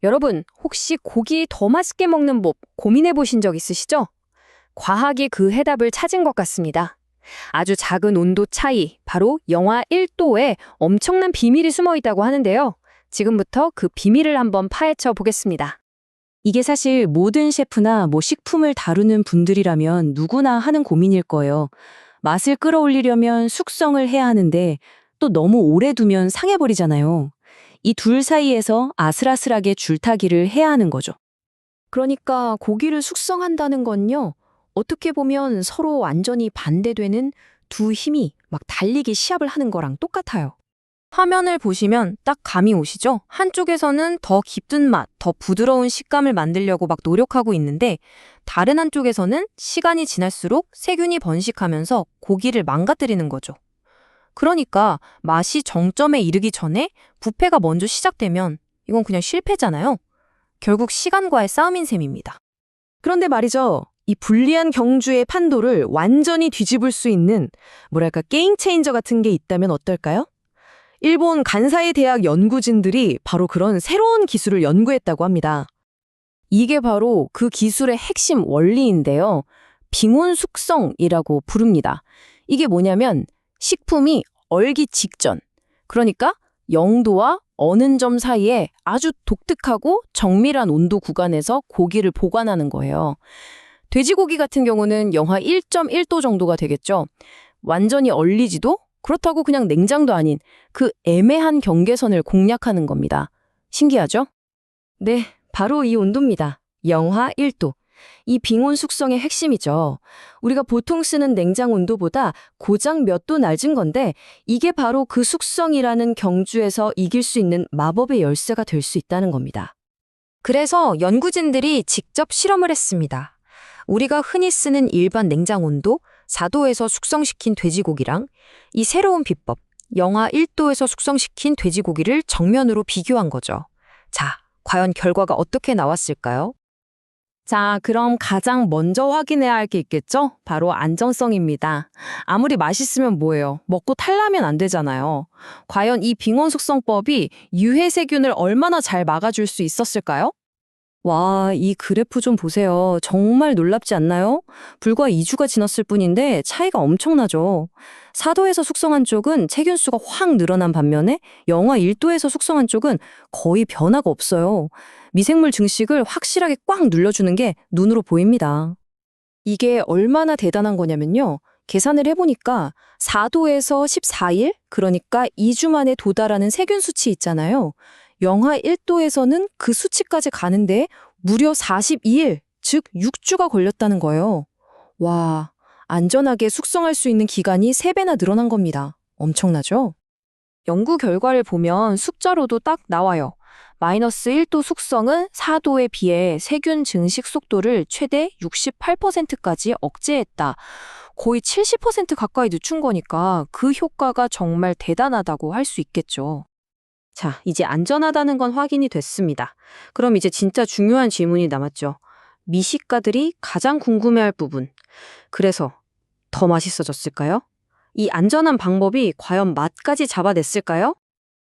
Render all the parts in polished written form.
여러분, 혹시 고기 더 맛있게 먹는 법 고민해 보신 적 있으시죠? 과학이 그 해답을 찾은 것 같습니다. 아주 작은 온도 차이, 바로 영하 1도에 엄청난 비밀이 숨어 있다고 하는데요. 지금부터 그 비밀을 한번 파헤쳐 보겠습니다. 이게 사실 모든 셰프나 식품을 다루는 분들이라면 누구나 하는 고민일 거예요. 맛을 끌어올리려면 숙성을 해야 하는데 또 너무 오래 두면 상해버리잖아요. 이 둘 사이에서 아슬아슬하게 줄타기를 해야 하는 거죠. 그러니까 고기를 숙성한다는 건요, 어떻게 보면 서로 완전히 반대되는 두 힘이 막 달리기 시합을 하는 거랑 똑같아요. 화면을 보시면 딱 감이 오시죠? 한쪽에서는 더 깊은 맛, 더 부드러운 식감을 만들려고 막 노력하고 있는데, 다른 한쪽에서는 시간이 지날수록 세균이 번식하면서 고기를 망가뜨리는 거죠. 그러니까 맛이 정점에 이르기 전에 부패가 먼저 시작되면 이건 그냥 실패잖아요. 결국 시간과의 싸움인 셈입니다. 그런데 말이죠. 이 불리한 경주의 판도를 완전히 뒤집을 수 있는 게임 체인저 같은 게 있다면 어떨까요? 일본 간사이 대학 연구진들이 바로 그런 새로운 기술을 연구했다고 합니다. 이게 바로 그 기술의 핵심 원리인데요. 빙온 숙성이라고 부릅니다. 이게 뭐냐면 식품이 얼기 직전, 그러니까 0도와 어는 점 사이에 아주 독특하고 정밀한 온도 구간에서 고기를 보관하는 거예요. 돼지고기 같은 경우는 영하 1.1도 정도가 되겠죠. 완전히 얼리지도 그렇다고 그냥 냉장도 아닌 그 애매한 경계선을 공략하는 겁니다. 신기하죠? 네, 바로 이 온도입니다. 영하 1도. 이 빙온 숙성의 핵심이죠. 우리가 보통 쓰는 냉장 온도보다 고작 몇 도 낮은 건데 이게 바로 그 숙성이라는 경주에서 이길 수 있는 마법의 열쇠가 될 수 있다는 겁니다. 그래서 연구진들이 직접 실험을 했습니다. 우리가 흔히 쓰는 일반 냉장 온도 4도에서 숙성시킨 돼지고기랑 이 새로운 비법 영하 1도에서 숙성시킨 돼지고기를 정면으로 비교한 거죠. 자, 과연 결과가 어떻게 나왔을까요? 자, 그럼 가장 먼저 확인해야 할 게 있겠죠? 바로 안전성입니다. 아무리 맛있으면 뭐예요? 먹고 탈라면 안 되잖아요. 과연 이 빙온 숙성법이 유해 세균을 얼마나 잘 막아줄 수 있었을까요? 와, 이 그래프 좀 보세요. 정말 놀랍지 않나요? 불과 2주가 지났을 뿐인데 차이가 엄청나죠. 4도에서 숙성한 쪽은 세균수가 확 늘어난 반면에 영하 1도에서 숙성한 쪽은 거의 변화가 없어요. 미생물 증식을 확실하게 꽉 눌러주는 게 눈으로 보입니다. 이게 얼마나 대단한 거냐면요. 계산을 해보니까 4도에서 14일, 그러니까 2주 만에 도달하는 세균 수치 있잖아요. 영하 1도에서는 그 수치까지 가는데 무려 42일, 즉 6주가 걸렸다는 거예요. 와, 안전하게 숙성할 수 있는 기간이 3배나 늘어난 겁니다. 엄청나죠? 연구 결과를 보면 숫자로도 딱 나와요. 마이너스 1도 숙성은 4도에 비해 세균 증식 속도를 최대 68%까지 억제했다. 거의 70% 가까이 늦춘 거니까 그 효과가 정말 대단하다고 할 수 있겠죠. 자, 이제 안전하다는 건 확인이 됐습니다. 그럼 이제 진짜 중요한 질문이 남았죠. 미식가들이 가장 궁금해할 부분. 그래서 더 맛있어졌을까요? 이 안전한 방법이 과연 맛까지 잡아냈을까요?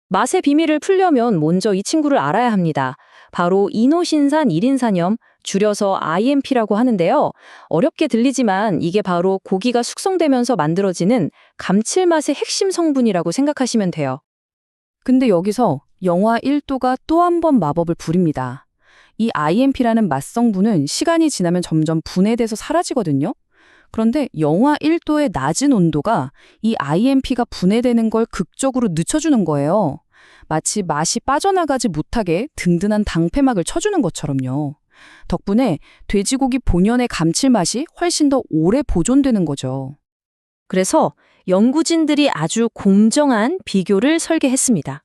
맛의 비밀을 풀려면 먼저 이 친구를 알아야 합니다. 바로 이노신산 1인산염, 줄여서 IMP라고 하는데요. 어렵게 들리지만 이게 바로 고기가 숙성되면서 만들어지는 감칠맛의 핵심 성분이라고 생각하시면 돼요. 근데 여기서 영하 1도가 또 한 번 마법을 부립니다. 이 IMP라는 맛성분은 시간이 지나면 점점 분해돼서 사라지거든요. 그런데 영하 1도의 낮은 온도가 이 IMP가 분해되는 걸 극적으로 늦춰주는 거예요. 마치 맛이 빠져나가지 못하게 든든한 방패막을 쳐주는 것처럼요. 덕분에 돼지고기 본연의 감칠맛이 훨씬 더 오래 보존되는 거죠. 그래서 연구진들이 아주 공정한 비교를 설계했습니다.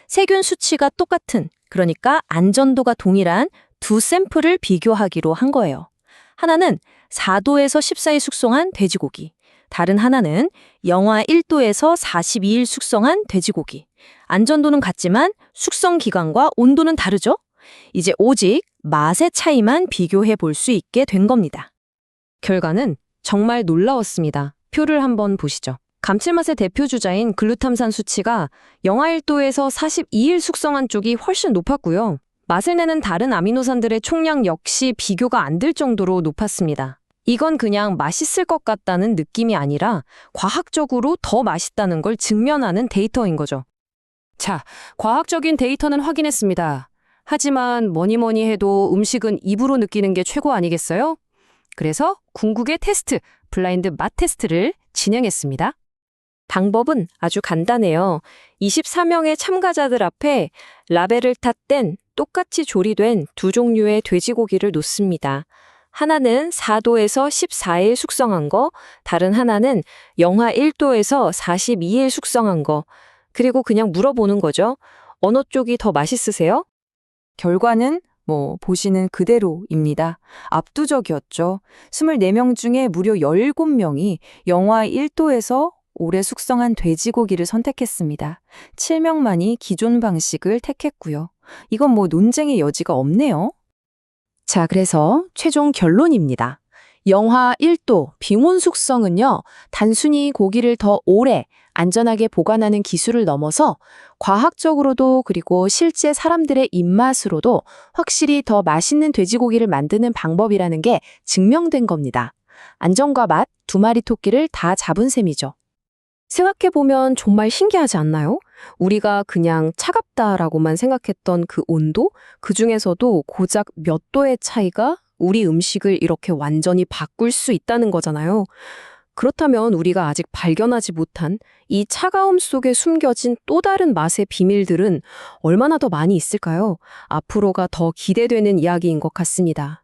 세균 수치가 똑같은, 그러니까 안전도가 동일한 두 샘플을 비교하기로 한 거예요. 하나는 4도에서 14일 숙성한 돼지고기, 다른 하나는 영하 1도에서 42일 숙성한 돼지고기. 안전도는 같지만 숙성 기간과 온도는 다르죠? 이제 오직 맛의 차이만 비교해 볼 수 있게 된 겁니다. 결과는 정말 놀라웠습니다. 표를 한번 보시죠. 감칠맛의 대표 주자인 글루탐산 수치가 영하 1도에서 42일 숙성한 쪽이 훨씬 높았고요. 맛을 내는 다른 아미노산들의 총량 역시 비교가 안 될 정도로 높았습니다. 이건 그냥 맛있을 것 같다는 느낌이 아니라 과학적으로 더 맛있다는 걸 증명하는 데이터인 거죠. 자, 과학적인 데이터는 확인했습니다. 하지만 뭐니 해도 음식은 입으로 느끼는 게 최고 아니겠어요? 그래서 궁극의 테스트, 블라인드 맛 테스트를 진행했습니다. 방법은 아주 간단해요. 24명의 참가자들 앞에 라벨을 탔댄 똑같이 조리된 두 종류의 돼지고기를 놓습니다. 하나는 4도에서 14일 숙성한 거, 다른 하나는 영하 1도에서 42일 숙성한 거. 그리고 그냥 물어보는 거죠. 어느 쪽이 더 맛있으세요? 결과는 보시는 그대로입니다. 압도적이었죠. 24명 중에 무려 17명이 영하 1도에서 오래 숙성한 돼지고기를 선택했습니다. 7명만이 기존 방식을 택했고요. 이건 논쟁의 여지가 없네요. 자, 그래서 최종 결론입니다. 영하 1도 빙온 숙성은요, 단순히 고기를 더 오래 안전하게 보관하는 기술을 넘어서 과학적으로도 그리고 실제 사람들의 입맛으로도 확실히 더 맛있는 돼지고기를 만드는 방법이라는 게 증명된 겁니다. 안전과 맛 두 마리 토끼를 다 잡은 셈이죠. 생각해보면 정말 신기하지 않나요? 우리가 그냥 차갑다라고만 생각했던 그 온도? 그 중에서도 고작 몇 도의 차이가 우리 음식을 이렇게 완전히 바꿀 수 있다는 거잖아요. 그렇다면 우리가 아직 발견하지 못한 이 차가움 속에 숨겨진 또 다른 맛의 비밀들은 얼마나 더 많이 있을까요? 앞으로가 더 기대되는 이야기인 것 같습니다.